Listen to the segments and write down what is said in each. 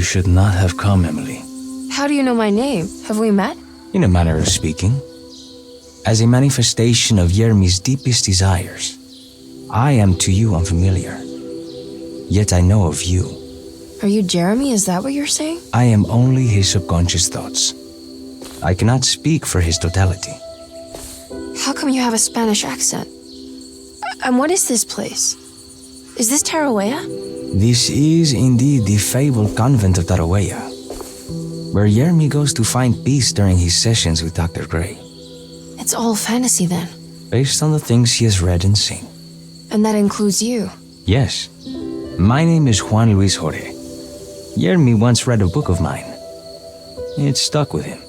should not have come, Emily. How do you know my name? Have we met? In a manner of speaking. As a manifestation of Yermi's deepest desires, I am to you unfamiliar. Yet I know of you. Are you Jeremy? Is that what you're saying? I am only his subconscious thoughts. I cannot speak for his totality. How come you have a Spanish accent? And what is this place? Is this Tarawea? This is indeed the fabled convent of Tarawea, where Yermi goes to find peace during his sessions with Dr. Gray. It's all fantasy then. Based on the things he has read and seen. And that includes you. Yes. My name is Juan Luis Jorge. Yermi once read a book of mine. It stuck with him.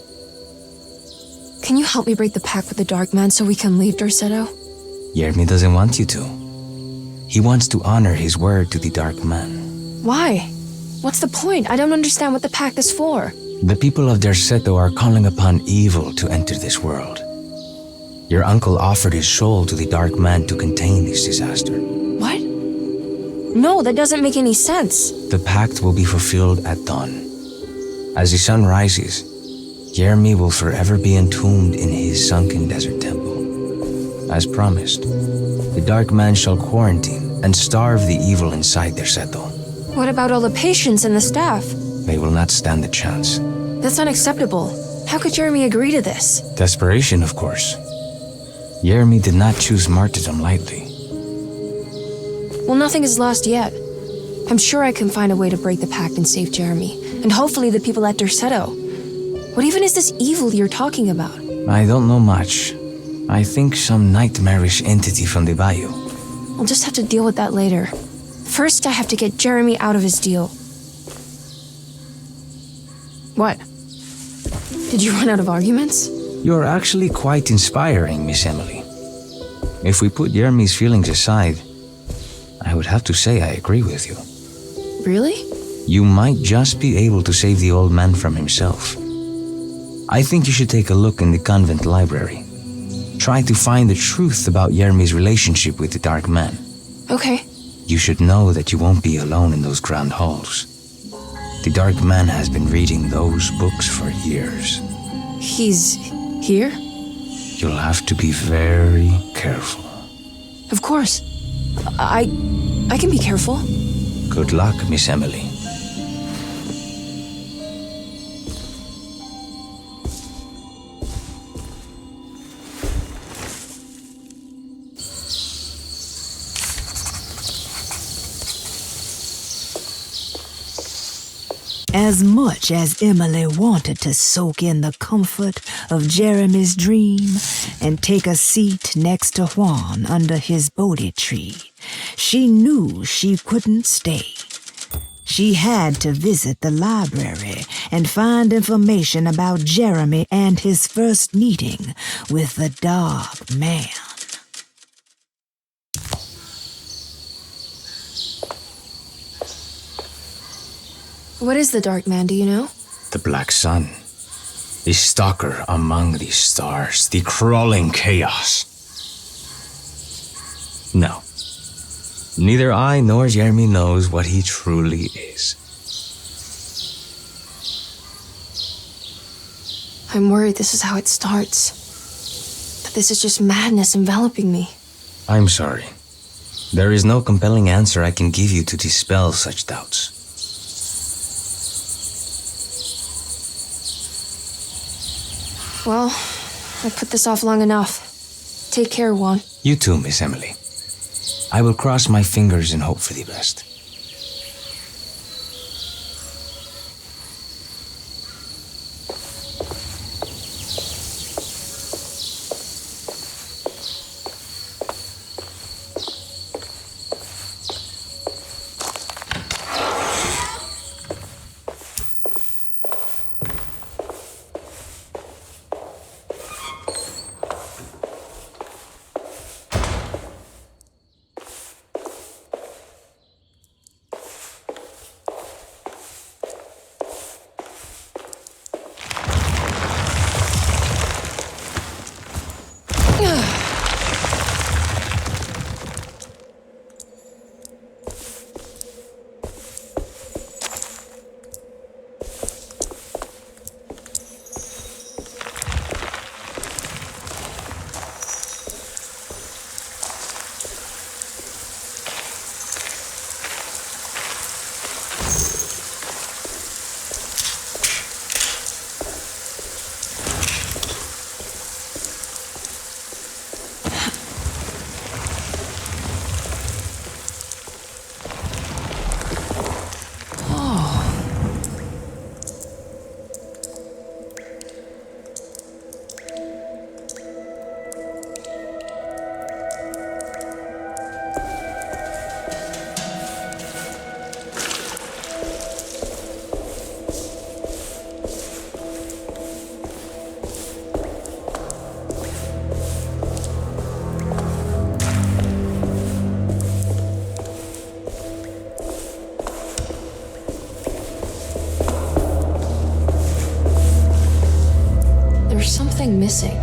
Can you help me break the pact with the Dark Man so we can leave Derceto? Yermi doesn't want you to. He wants to honor his word to the Dark Man. Why? What's the point? I don't understand what the pact is for. The people of Derceto are calling upon evil to enter this world. Your uncle offered his soul to the Dark Man to contain this disaster. What? No, that doesn't make any sense. The pact will be fulfilled at dawn. As the sun rises, Yermi will forever be entombed in his sunken desert temple. As promised, the Dark Man shall quarantine and starve the evil inside Derceto. What about all the patients and the staff? They will not stand a chance. That's unacceptable. How could Jeremy agree to this? Desperation, of course. Yermi did not choose martyrdom lightly. Well, nothing is lost yet. I'm sure I can find a way to break the pact and save Jeremy, and hopefully the people at Derceto. What even is this evil you're talking about? I don't know much. I think some nightmarish entity from the bayou. I'll just have to deal with that later. First, I have to get Jeremy out of his deal. What? Did you run out of arguments? You're actually quite inspiring, Miss Emily. If we put Yermi's feelings aside, I would have to say I agree with you. Really? You might just be able to save the old man from himself. I think you should take a look in the convent library. Try to find the truth about Yermi's relationship with the Dark Man. Okay. You should know that you won't be alone in those grand halls. The Dark Man has been reading those books for years. He's here? You'll have to be very careful. Of course. I can be careful. Good luck, Miss Emily. As much as Emily wanted to soak in the comfort of Jeremy's dream and take a seat next to Juan under his Bodhi tree, she knew she couldn't stay. She had to visit the library and find information about Jeremy and his first meeting with the Dark Man. What is the Dark Man, do you know? The Black Sun. The stalker among the stars. The crawling chaos. No. Neither I nor Jeremy knows what he truly is. I'm worried this is how it starts. That this is just madness enveloping me. I'm sorry. There is no compelling answer I can give you to dispel such doubts. Well, I put this off long enough. Take care, Juan. You too, Miss Emily. I will cross my fingers and hope for the best. something missing.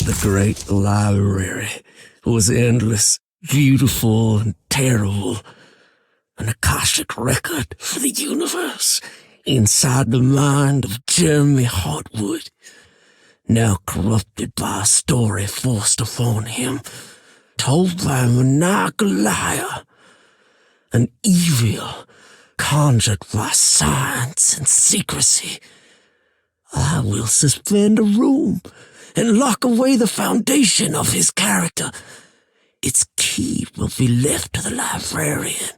The great library was endless, beautiful, and terrible. An Akashic record for the universe inside the mind of Jeremy Hartwood, now corrupted by a story forced upon him, told by a maniacal liar, an evil conjured by science and secrecy. I will suspend a room and lock away the foundation of his character. Its key will be left to the librarian,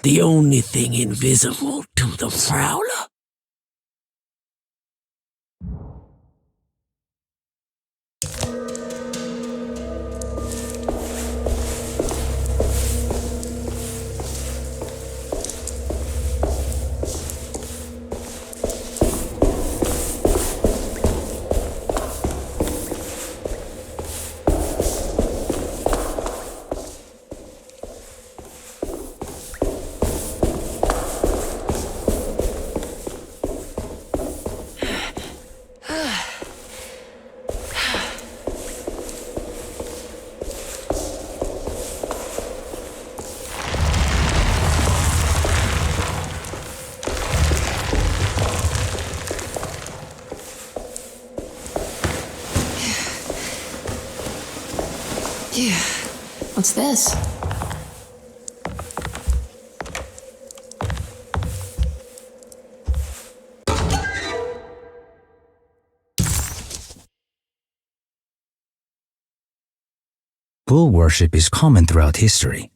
the only thing invisible to the prowler. Yeah. What's this? Bull worship is common throughout history.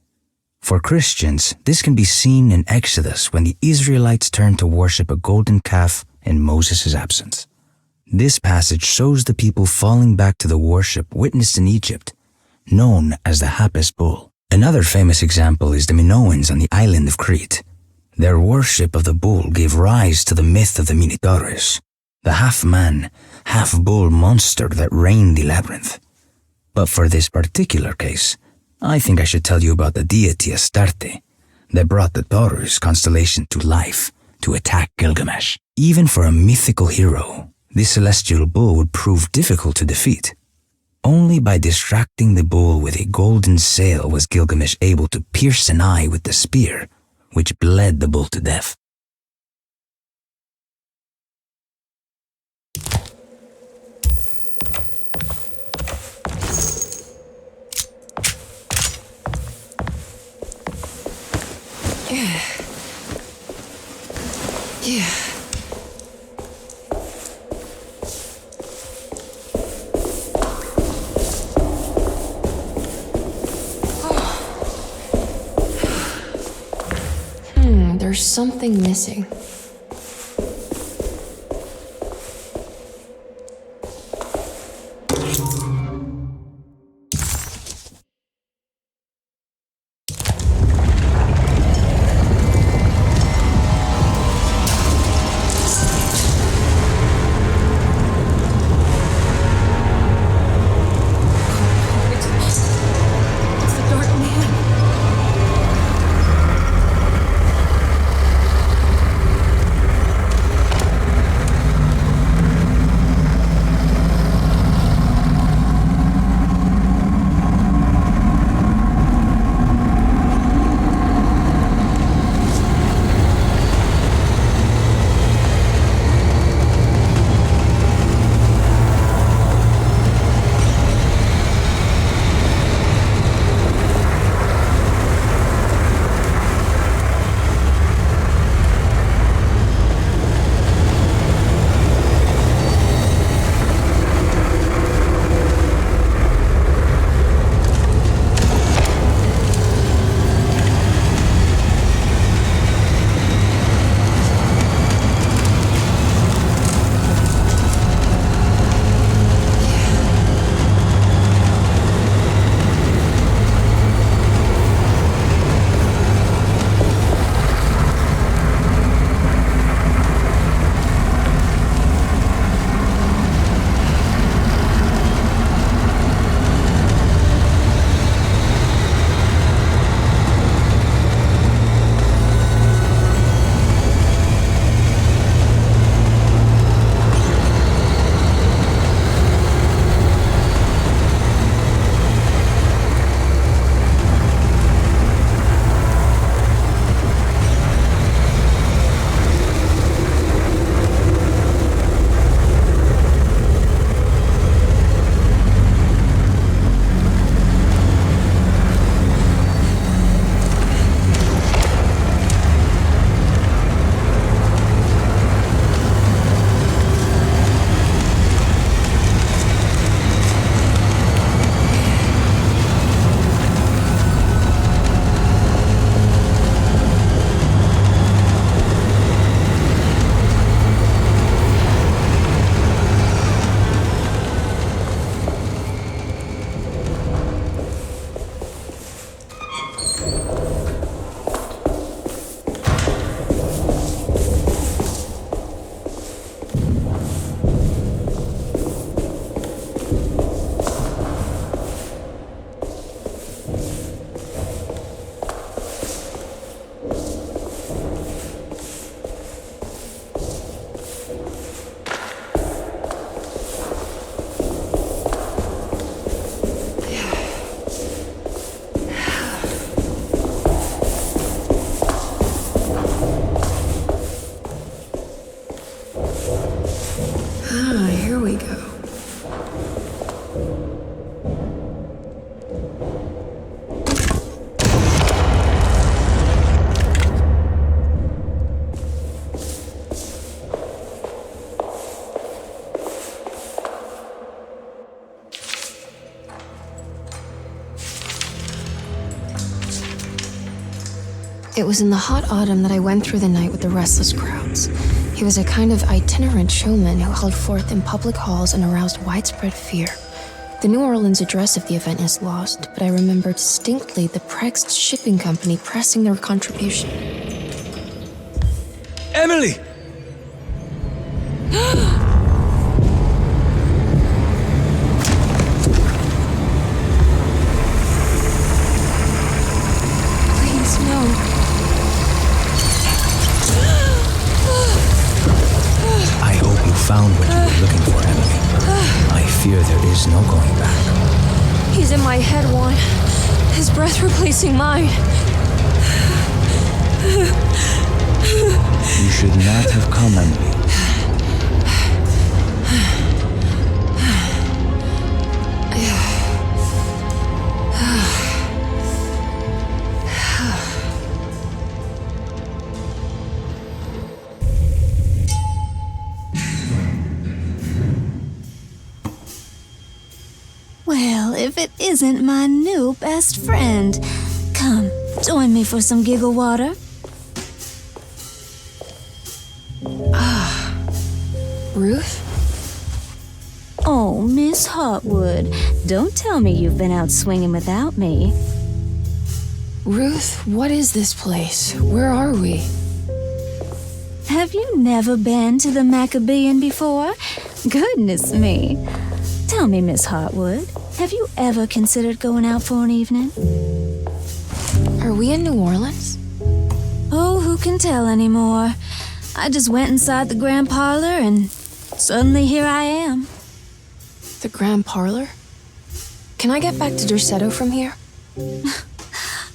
For Christians, this can be seen in Exodus when the Israelites turned to worship a golden calf in Moses' absence. This passage shows the people falling back to the worship witnessed in Egypt, known as the Hapis bull. Another famous example is the Minoans on the island of Crete. Their worship of the bull gave rise to the myth of the Minotaurus, the half-man, half-bull monster that reigned the labyrinth. But for this particular case, I think I should tell you about the deity Astarte that brought the Taurus constellation to life to attack Gilgamesh. Even for a mythical hero, this celestial bull would prove difficult to defeat. Only by distracting the bull with a golden sail was Gilgamesh able to pierce an eye with the spear, which bled the bull to death. Yeah. There's something missing. It was in the hot autumn that I went through the night with the restless crowds. He was a kind of itinerant showman who held forth in public halls and aroused widespread fear. The New Orleans address of the event is lost, but I remember distinctly the Prext shipping company pressing their contribution. Emily! Please, no. I hope you found what you were looking for, Emily. I fear there is no going back. He's in my head, Juan. His breath replacing mine. You should not have come, Emily. Well, if it isn't my new best friend. Come, join me for some giggle water. Ruth? Oh, Miss Hartwood, don't tell me you've been out swinging without me. Ruth, what is this place? Where are we? Have you never been to the Maccabean before? Goodness me. Tell me, Miss Hartwood, have you ever considered going out for an evening? Are we in New Orleans? Oh, who can tell anymore? I just went inside the grand parlor and suddenly here I am. The Grand Parlor? Can I get back to Derceto from here?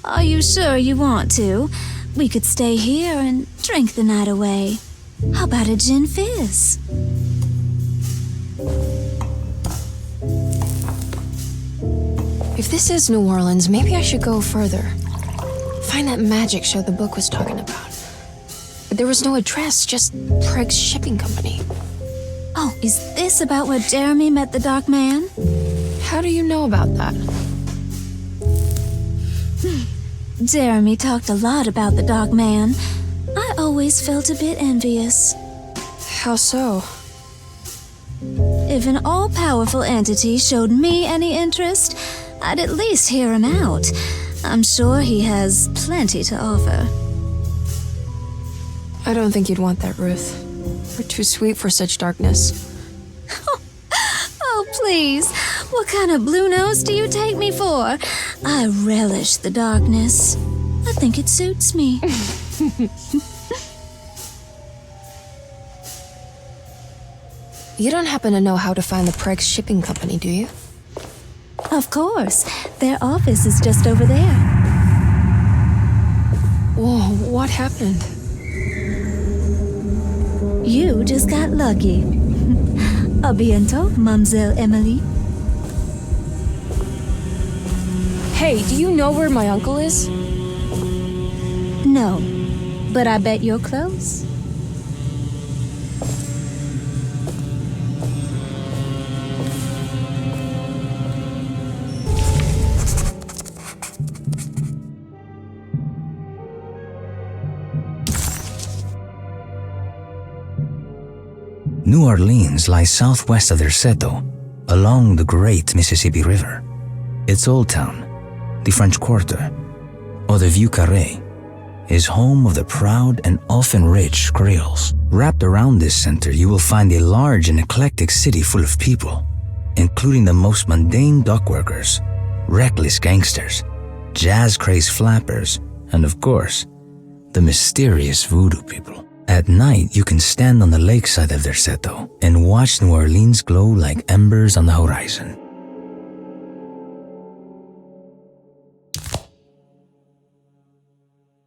Are you sure you want to? We could stay here and drink the night away. How about a gin fizz? If this is New Orleans, maybe I should go further. Find that magic show the book was talking about. But there was no address, just Prext Shipping Company. Oh, is this about where Jeremy met the Dark Man? How do you know about that? Jeremy talked a lot about the Dark Man. I always felt a bit envious. How so? If an all-powerful entity showed me any interest, I'd at least hear him out. I'm sure he has plenty to offer. I don't think you'd want that, Ruth. We're too sweet for such darkness. Oh, please. What kind of blue nose do you take me for? I relish the darkness. I think it suits me. You don't happen to know how to find the Prext Shipping Company, do you? Of course. Their office is just over there. Whoa, what happened? You just got lucky. A bientôt, Mademoiselle Emily. Hey, do you know where my uncle is? No, but I bet you're close. New Orleans lies southwest of Derceto, along the great Mississippi River. Its old town, the French Quarter, or the Vieux Carré, is home of the proud and often rich Creoles. Wrapped around this center, you will find a large and eclectic city full of people, including the most mundane dock workers, reckless gangsters, jazz-crazed flappers, and of course, the mysterious voodoo people. At night, you can stand on the lakeside of Derceto and watch New Orleans glow like embers on the horizon.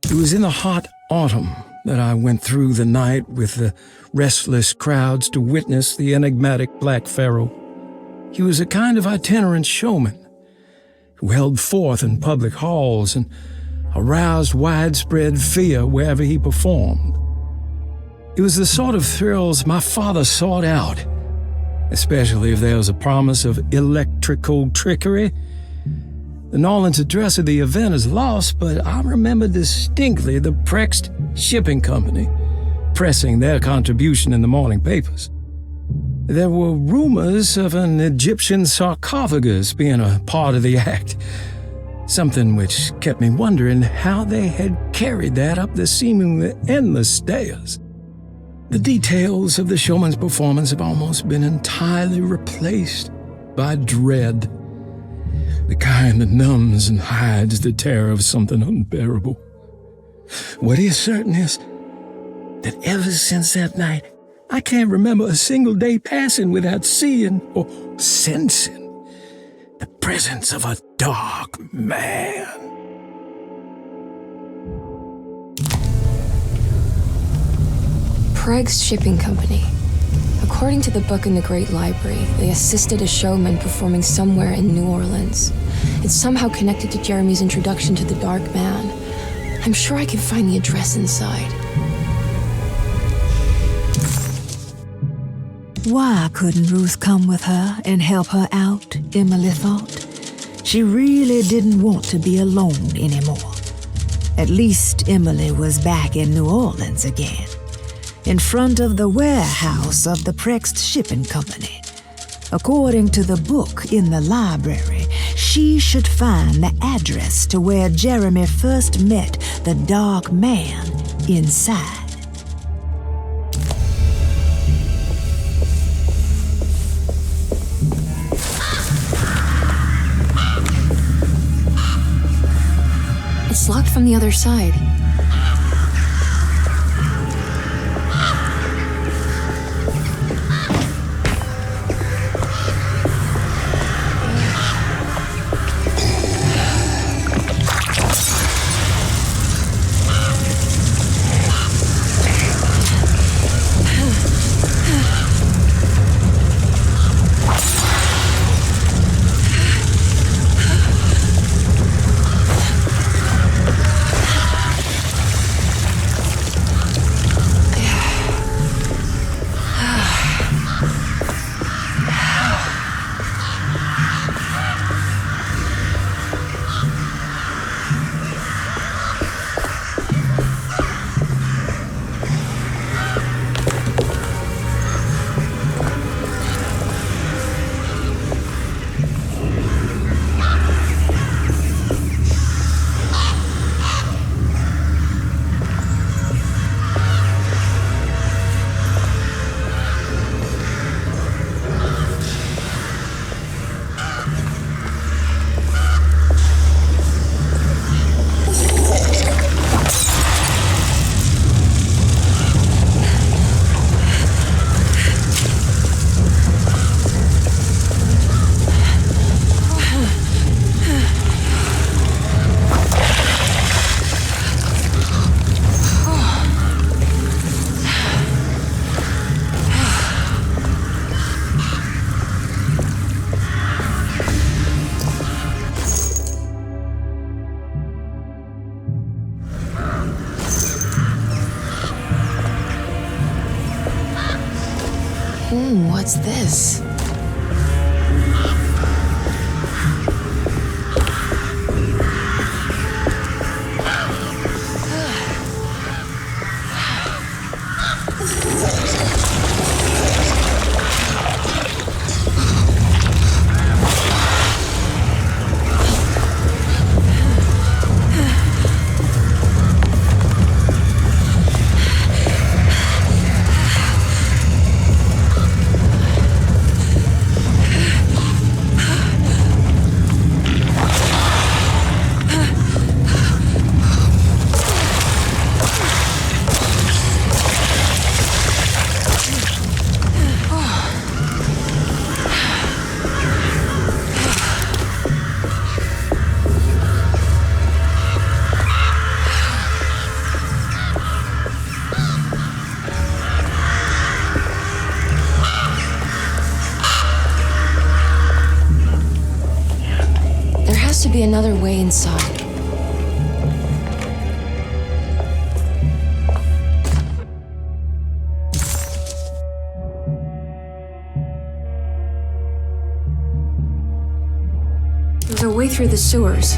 It was in the hot autumn that I went through the night with the restless crowds to witness the enigmatic Black Pharaoh. He was a kind of itinerant showman who held forth in public halls and aroused widespread fear wherever he performed. It was the sort of thrills my father sought out, especially if there was a promise of electrical trickery. The Nolan's address of the event is lost, but I remember distinctly the Prext Shipping Company pressing their contribution in the morning papers. There were rumors of an Egyptian sarcophagus being a part of the act, something which kept me wondering how they had carried that up the seemingly endless stairs. The details of the showman's performance have almost been entirely replaced by dread, the kind that numbs and hides the terror of something unbearable. What is certain is that ever since that night, I can't remember a single day passing without seeing or sensing the presence of a dark man. Prext Shipping Company. According to the book in the Great Library, they assisted a showman performing somewhere in New Orleans. It's somehow connected to Jeremy's introduction to the Dark Man. I'm sure I can find the address inside. Why couldn't Ruth come with her and help her out, Emily thought. She really didn't want to be alone anymore. At least Emily was back in New Orleans again, in front of the warehouse of the Prext Shipping Company. According to the book in the library, she should find the address to where Jeremy first met the Dark Man inside. It's locked from the other side. What's this? To be another way inside. There's a way through the sewers.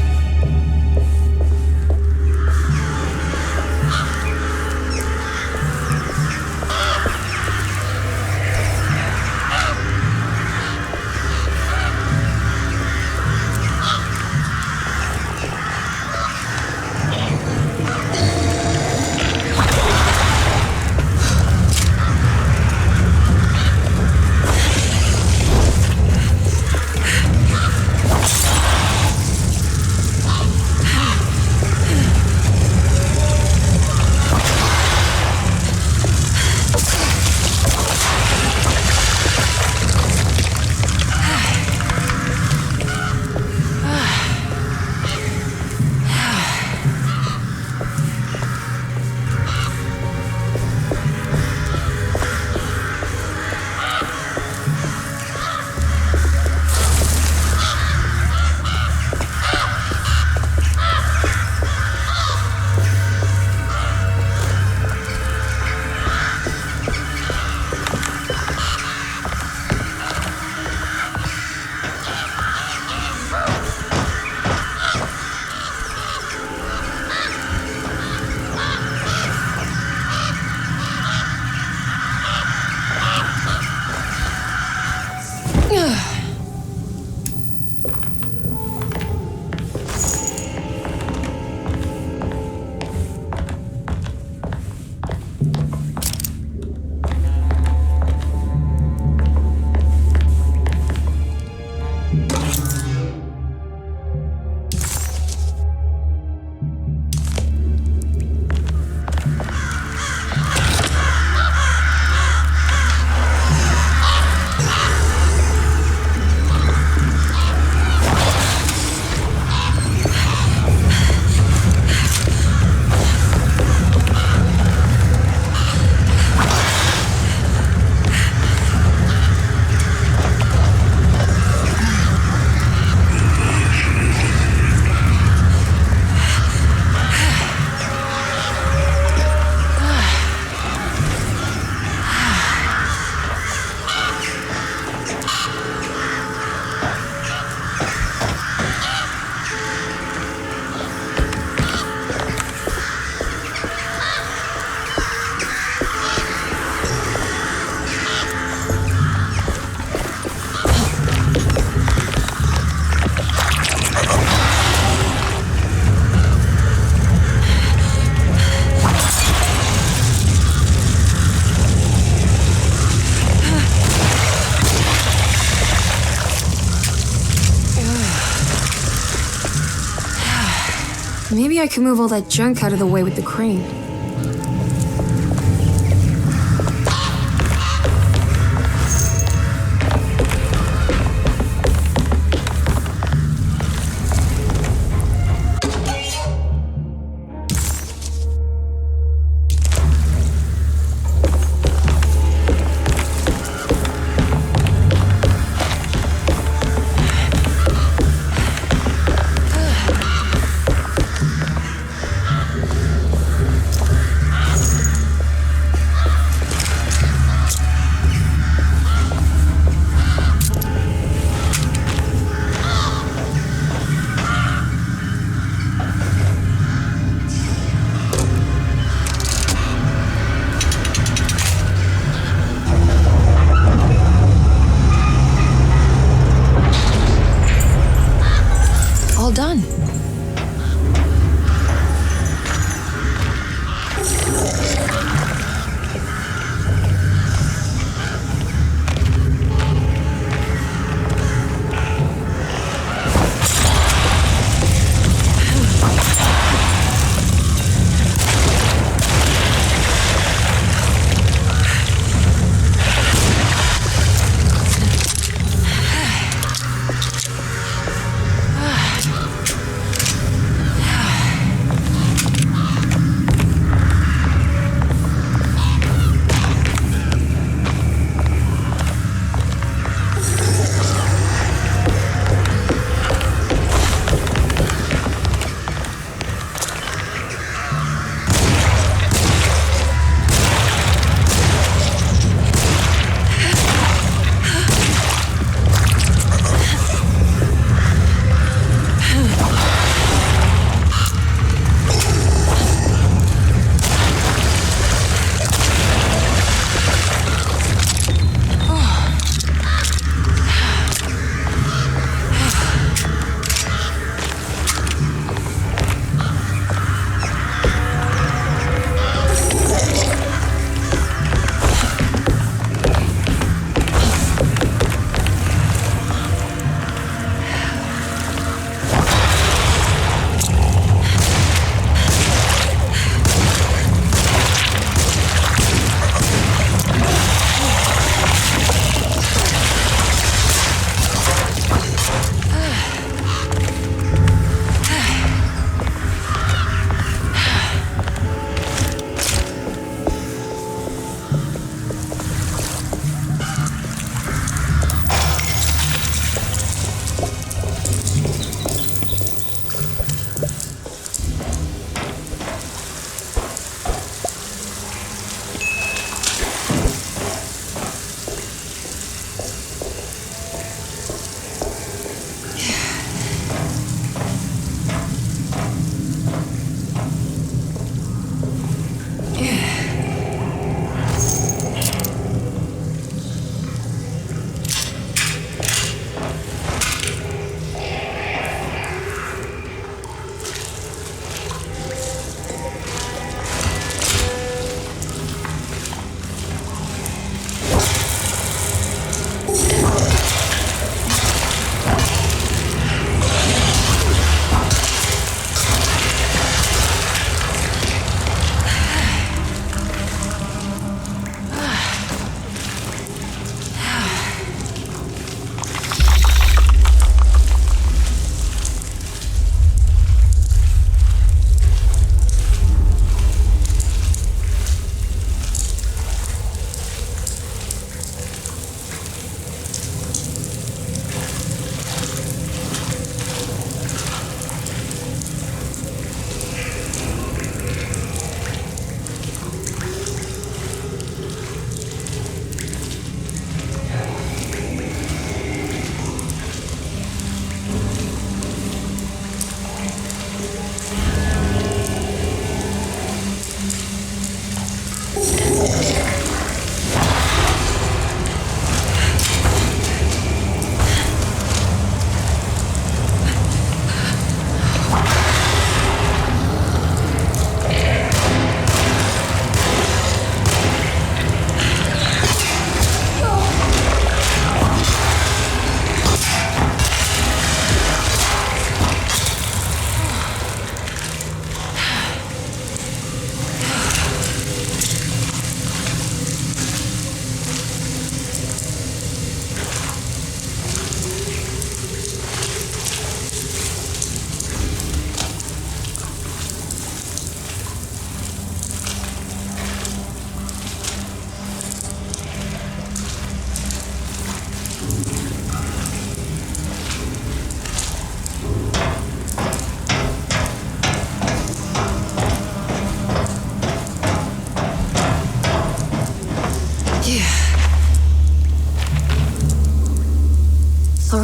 Maybe I can move all that junk out of the way with the crane.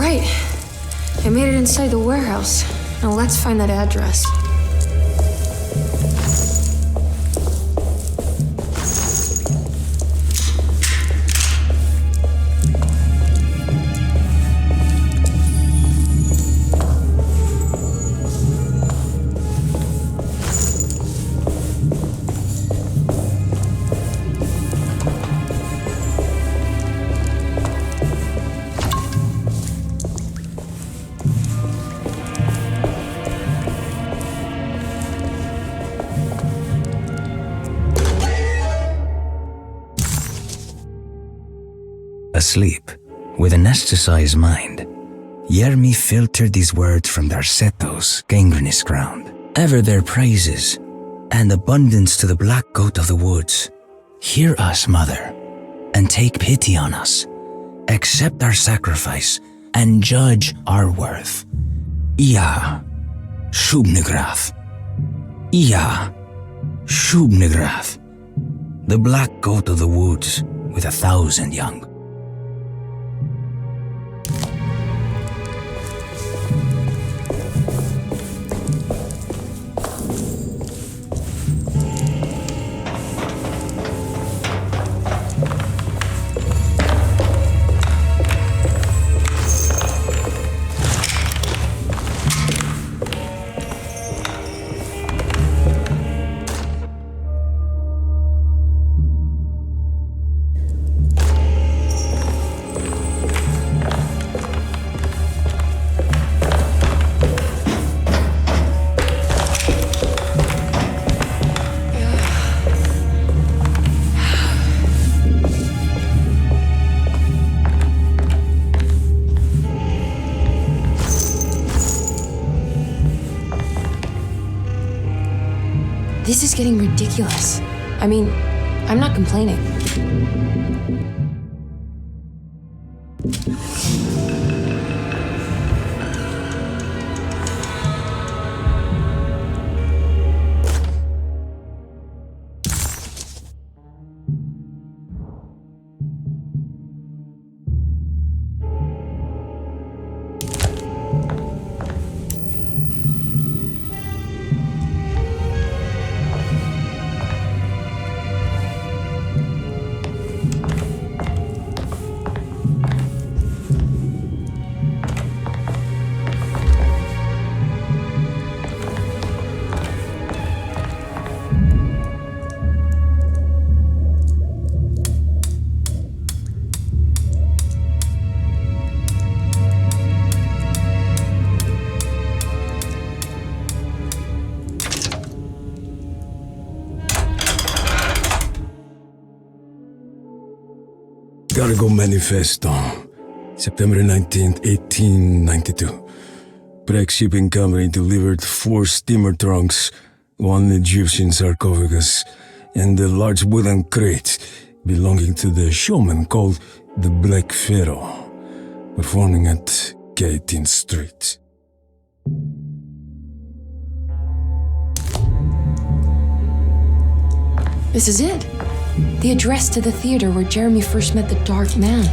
right. I made it inside the warehouse. Now let's find that address. Asleep, with an anesthetized mind, Yermi filtered these words from Derceto's gangrenous ground. Ever their praises, and abundance to the black goat of the woods. Hear us, mother, and take pity on us. Accept our sacrifice, and judge our worth. Ia, Shubnigrath. Ia, Shubnigrath. The black goat of the woods with 1,000 young. This is getting ridiculous. I mean, I'm not complaining. Cargo Manifesto, September 19th, 1892. Break Shipping Company delivered 4 steamer trunks, 1 Egyptian sarcophagus, and a large wooden crate belonging to the showman called the Black Pharaoh, performing at 18th Street. This is it. The address to the theater where Jeremy first met the Dark Man.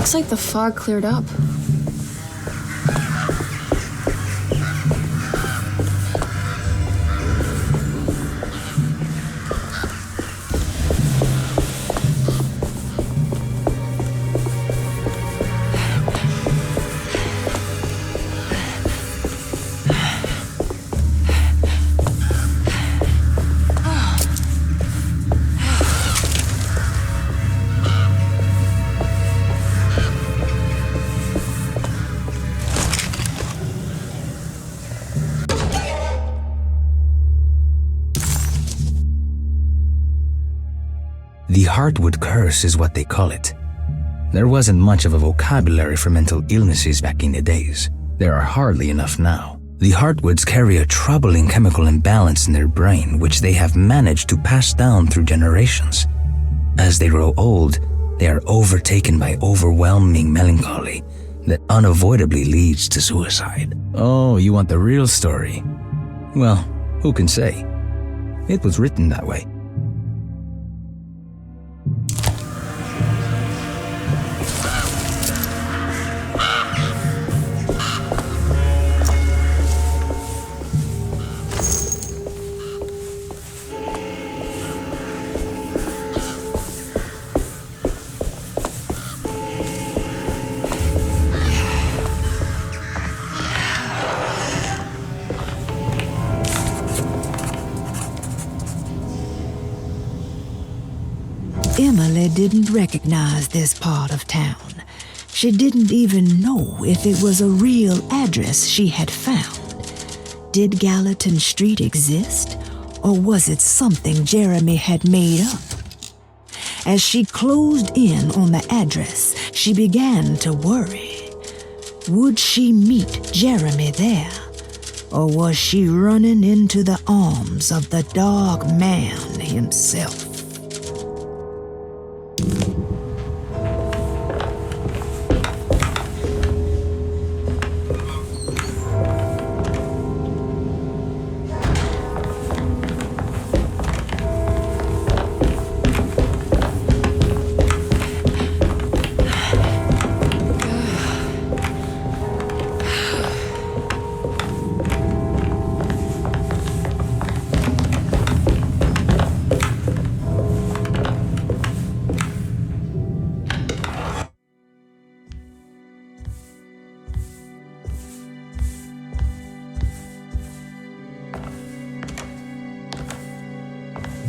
Looks like the fog cleared up. The Hartwood curse is what they call it. There wasn't much of a vocabulary for mental illnesses back in the days. There are hardly enough now. The Hartwoods carry a troubling chemical imbalance in their brain, which they have managed to pass down through generations. As they grow old, they are overtaken by overwhelming melancholy that unavoidably leads to suicide. Oh, you want the real story? Well, who can say? It was written that way. Emily didn't recognize this part of town. She didn't even know if it was a real address she had found. Did Gallatin Street exist, or was it something Jeremy had made up? As she closed in on the address, she began to worry. Would she meet Jeremy there, or was she running into the arms of the Dark Man himself?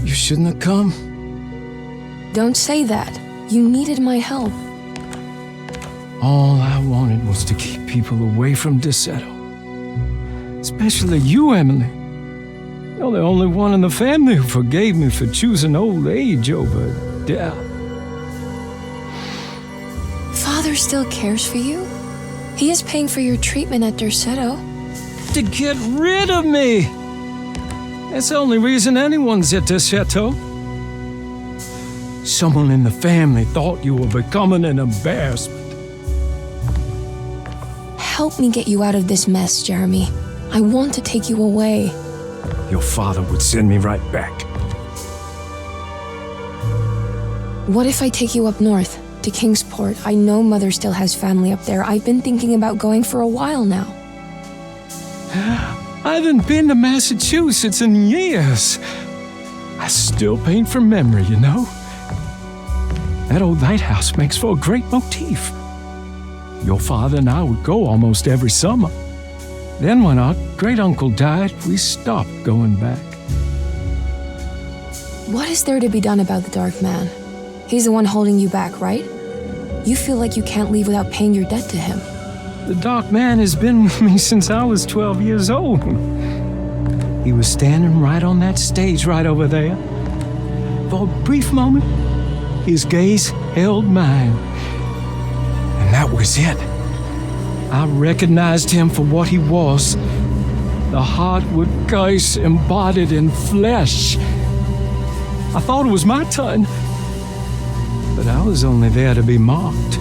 You shouldn't have come. Don't say that. You needed my help. All I wanted was to keep people away from Derceto. Especially you, Emily. You're the only one in the family who forgave me for choosing old age over death. Father still cares for you. He is paying for your treatment at Derceto. To get rid of me! That's the only reason anyone's at Derceto. Someone in the family thought you were becoming an embarrassment. Help me get you out of this mess, Jeremy. I want to take you away. Your father would send me right back. What if I take you up north, to Kingsport? I know Mother still has family up there. I've been thinking about going for a while now. I haven't been to Massachusetts in years. I still paint from memory, you know? That old lighthouse makes for a great motif. Your father and I would go almost every summer. Then when our great-uncle died, we stopped going back. What is there to be done about the Dark Man? He's the one holding you back, right? You feel like you can't leave without paying your debt to him. The Dark Man has been with me since I was 12 years old. He was standing right on that stage right over there. For a brief moment, his gaze held mine. And that was it. I recognized him for what he was. The Hartwood curse embodied in flesh. I thought it was my turn, but I was only there to be mocked.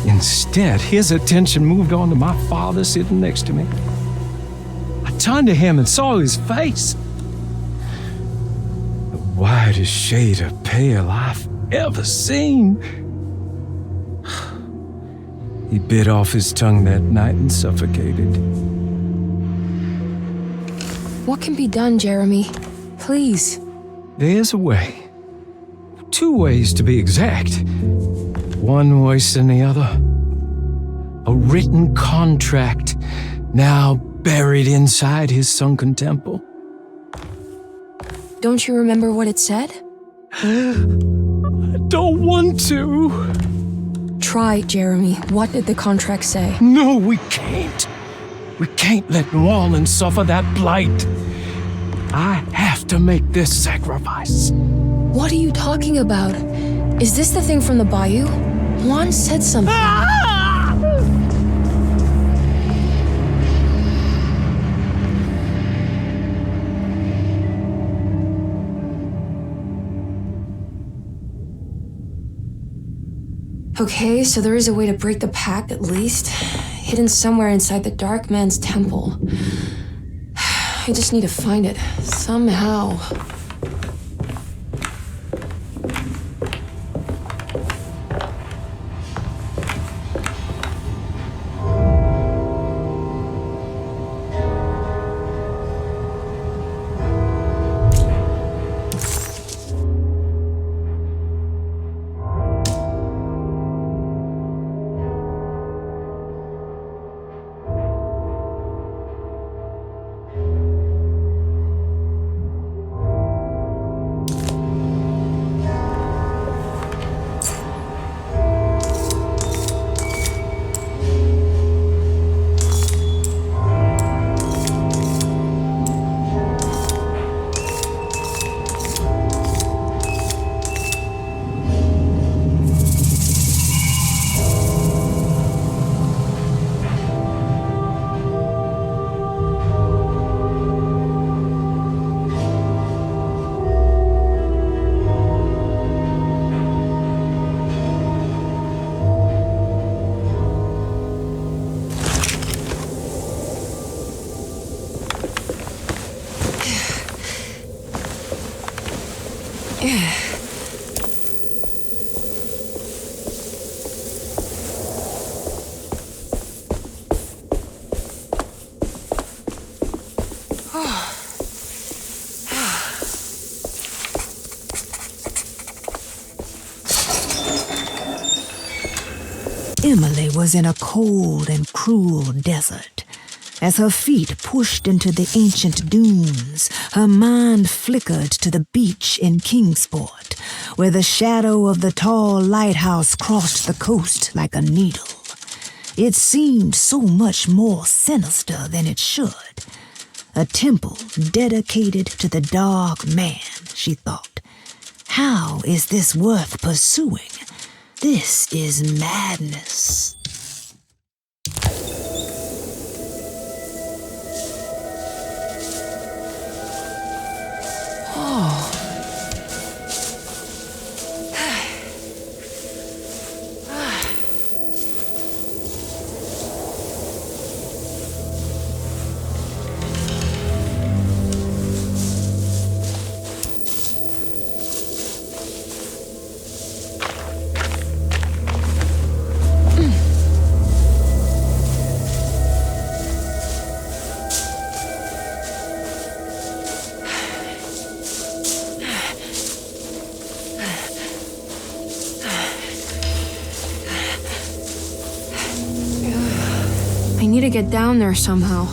Instead, his attention moved on to my father sitting next to me. I turned to him and saw his face. The whitest shade of pale I've ever seen. He bit off his tongue that night and suffocated. What can be done, Jeremy? Please. There's a way. 2 ways to be exact. One worse than the other. A written contract now buried inside his sunken temple. Don't you remember what it said? I don't want to. Try, Jeremy. What did the contract say? No, we can't. We can't let New Orleans suffer that blight. I have to make this sacrifice. What are you talking about? Is this the thing from the bayou? Juan said something. Okay, so there is a way to break the pact at least. Hidden somewhere inside the dark man's temple. I just need to find it, somehow. Emily was in a cold and cruel desert. As her feet pushed into the ancient dunes, her mind flickered to the beach in Kingsport, where the shadow of the tall lighthouse crossed the coast like a needle. It seemed so much more sinister than it should. A temple dedicated to the dark man, she thought. How is this worth pursuing? This is madness. I need to get down there somehow.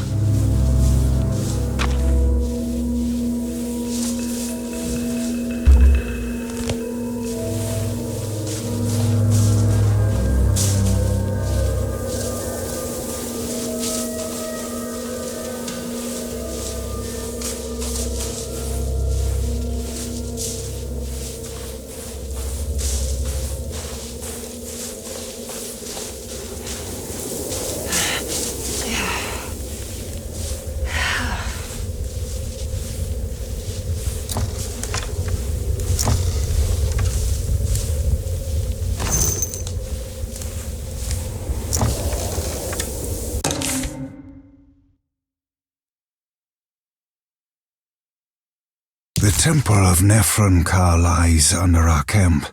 The temple of Nephron-Ka lies under our camp.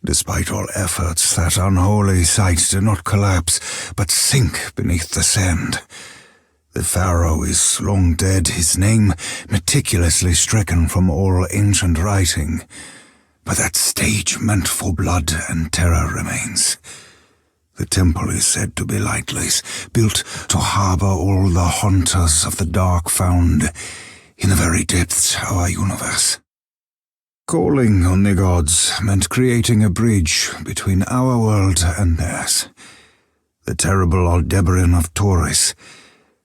Despite all efforts, that unholy site did not collapse, but sink beneath the sand. The pharaoh is long dead, his name meticulously stricken from all ancient writing. But that stage meant for blood and terror remains. The temple is said to be lightless, built to harbor all the haunters of the dark found in the very depths of our universe. Calling on the gods meant creating a bridge between our world and theirs. The terrible Aldebaran of Taurus,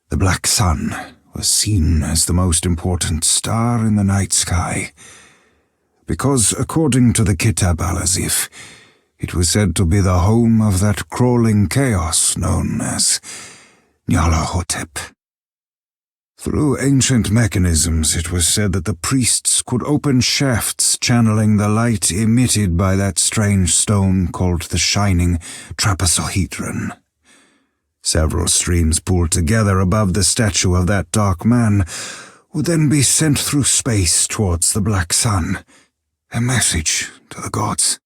the black sun, was seen as the most important star in the night sky, because according to the Kitab al-Azif, it was said to be the home of that crawling chaos known as Nyarlathotep. Through ancient mechanisms, it was said that the priests could open shafts channeling the light emitted by that strange stone called the Shining Trapezohedron. Several streams pooled together above the statue of that dark man would then be sent through space towards the black sun, a message to the gods.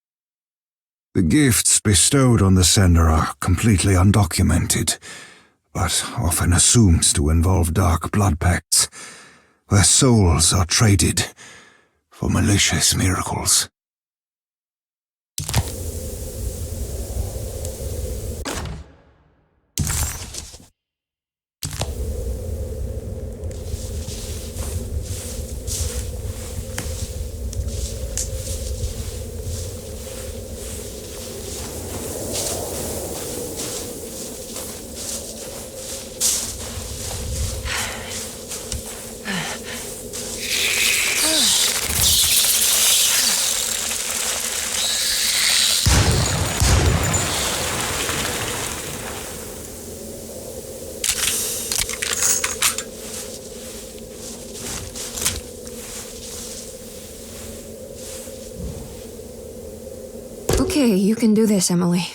The gifts bestowed on the sender are completely undocumented, but often assumed to involve dark blood pacts, where souls are traded for malicious miracles. Okay, you can do this, Emily.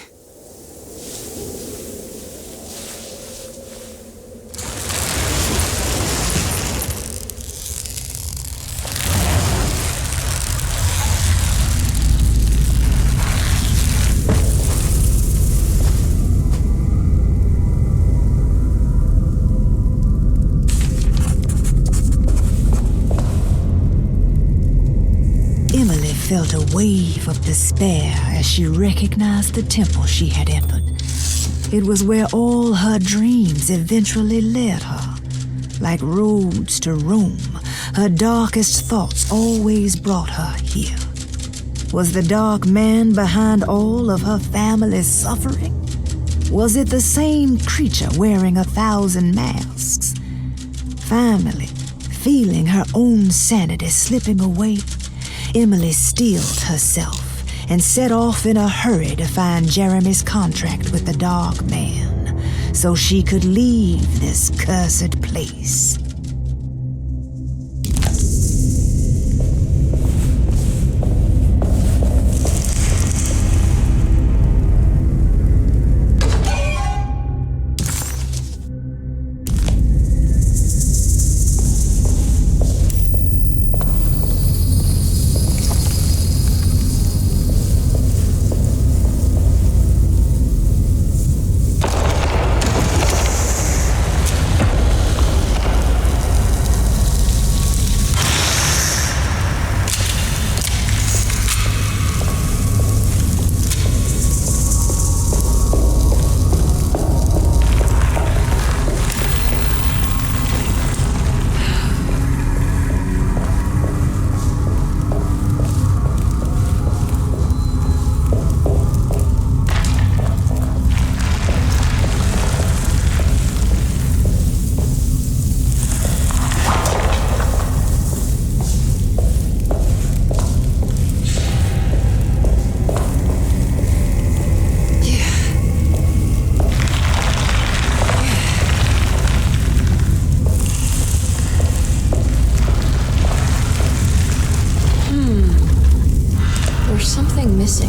Emily felt a wave of despair as she recognized the temple she had entered. It was where all her dreams eventually led her. Like roads to Rome, her darkest thoughts always brought her here. Was the dark man behind all of her family's suffering? Was it the same creature wearing 1,000 masks? Finally, feeling her own sanity slipping away, Emily steeled herself and set off in a hurry to find Jeremy's contract with the Dark Man so she could leave this cursed place. Missing.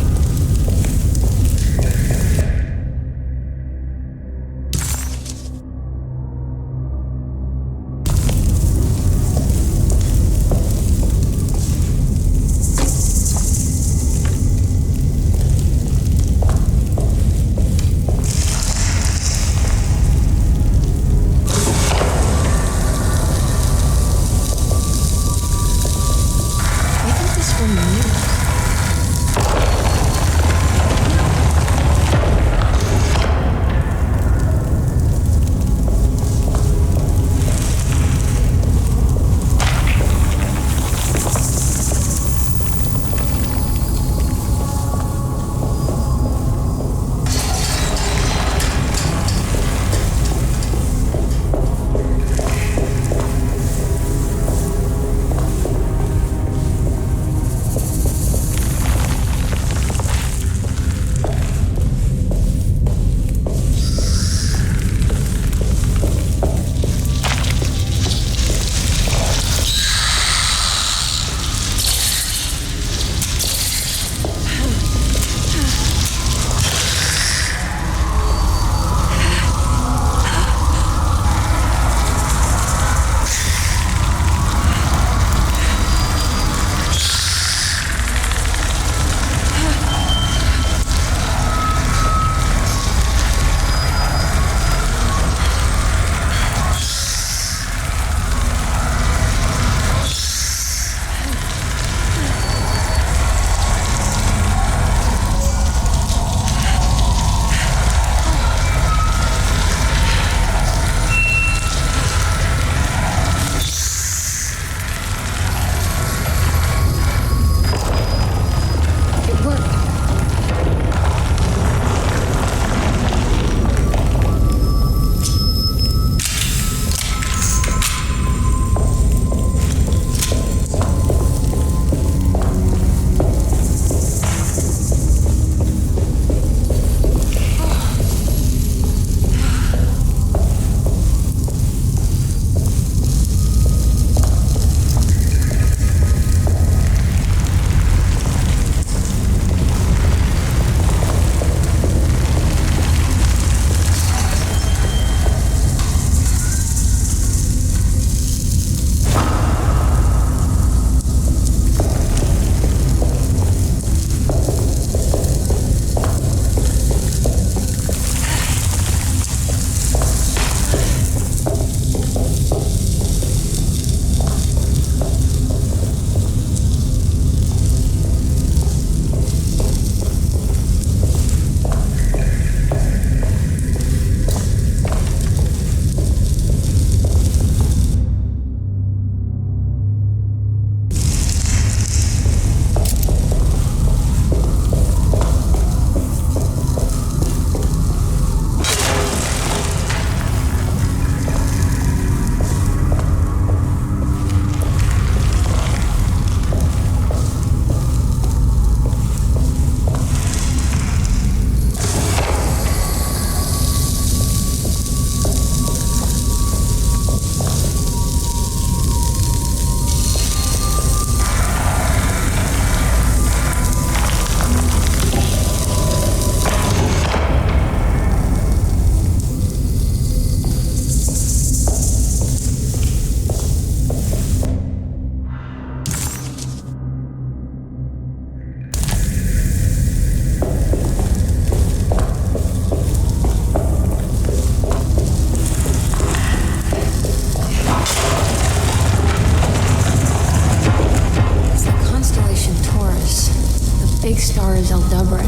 star is Aldebaran.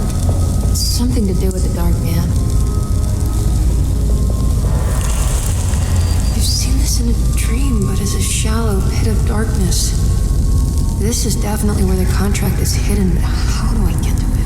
It's something to do with the Dark Man. I've seen this in a dream, but as a shallow pit of darkness. This is definitely where the contract is hidden, but how do I get to it?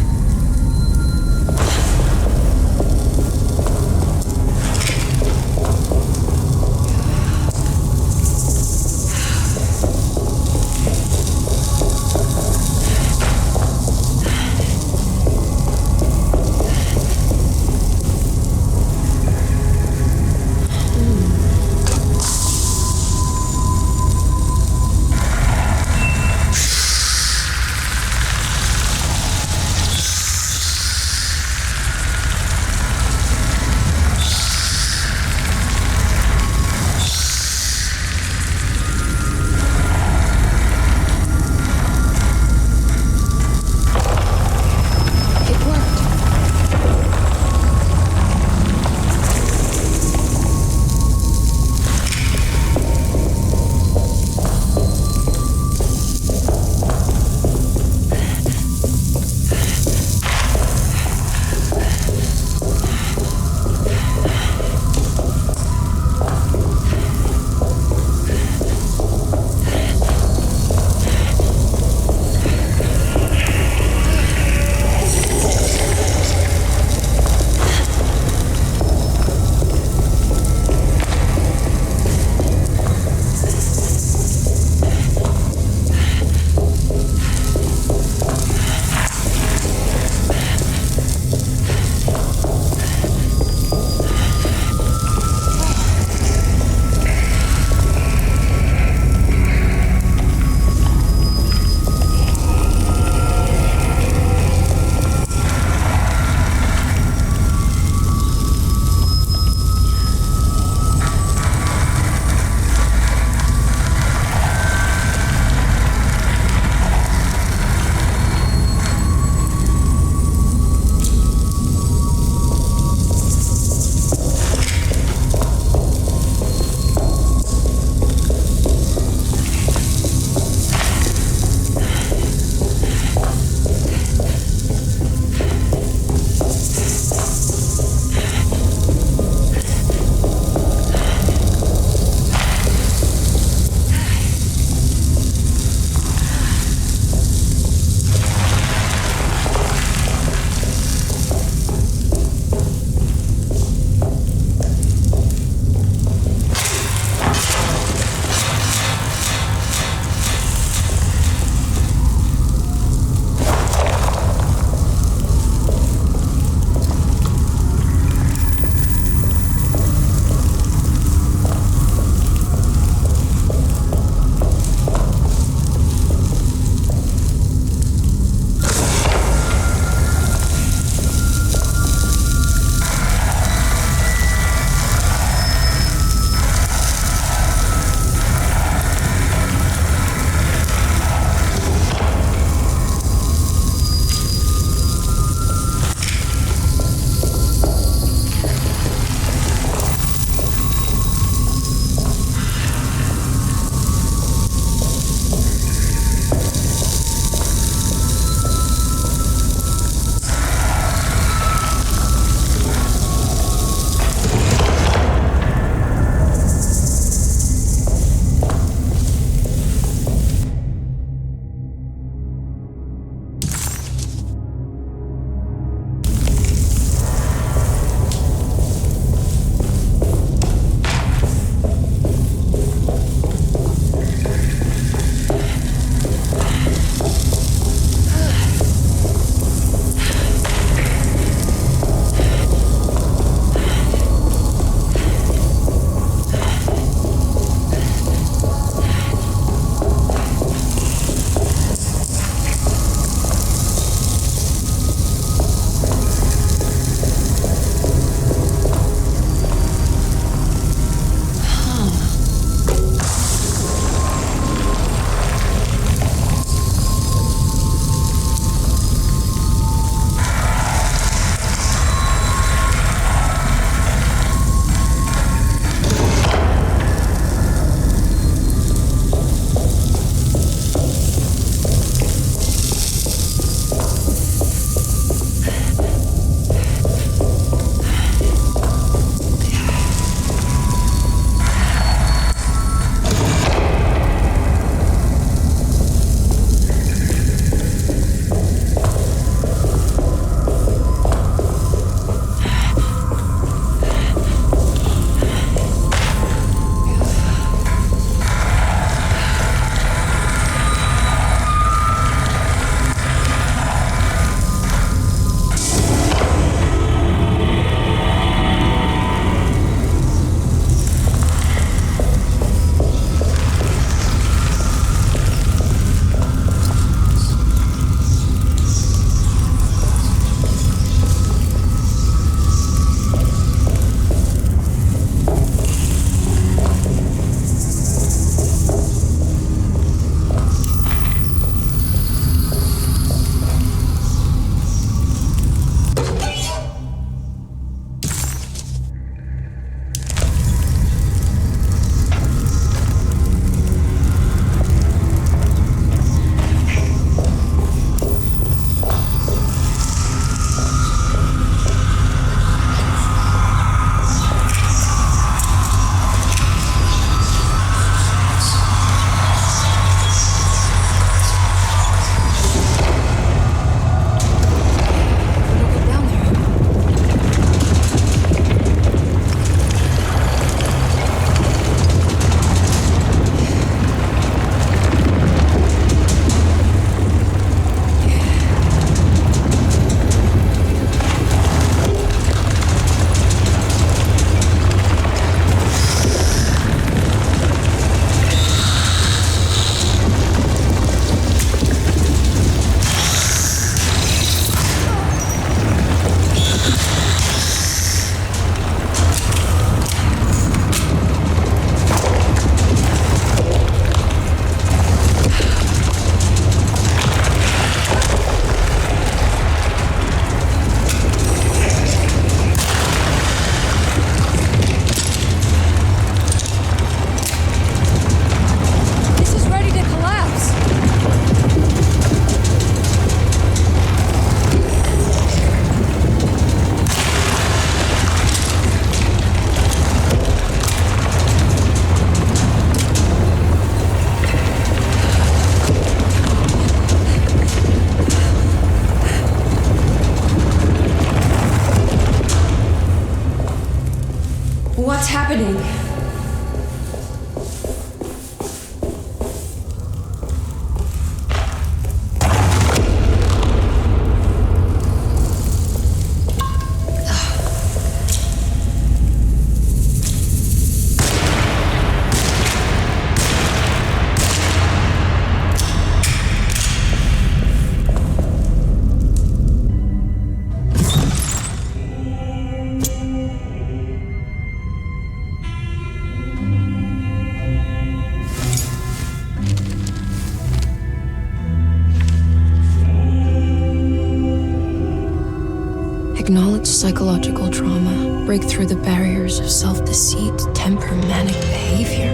Acknowledge psychological trauma, break through the barriers of self-deceit, temper manic behavior.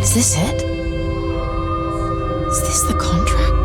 Is this it? Is this the contract?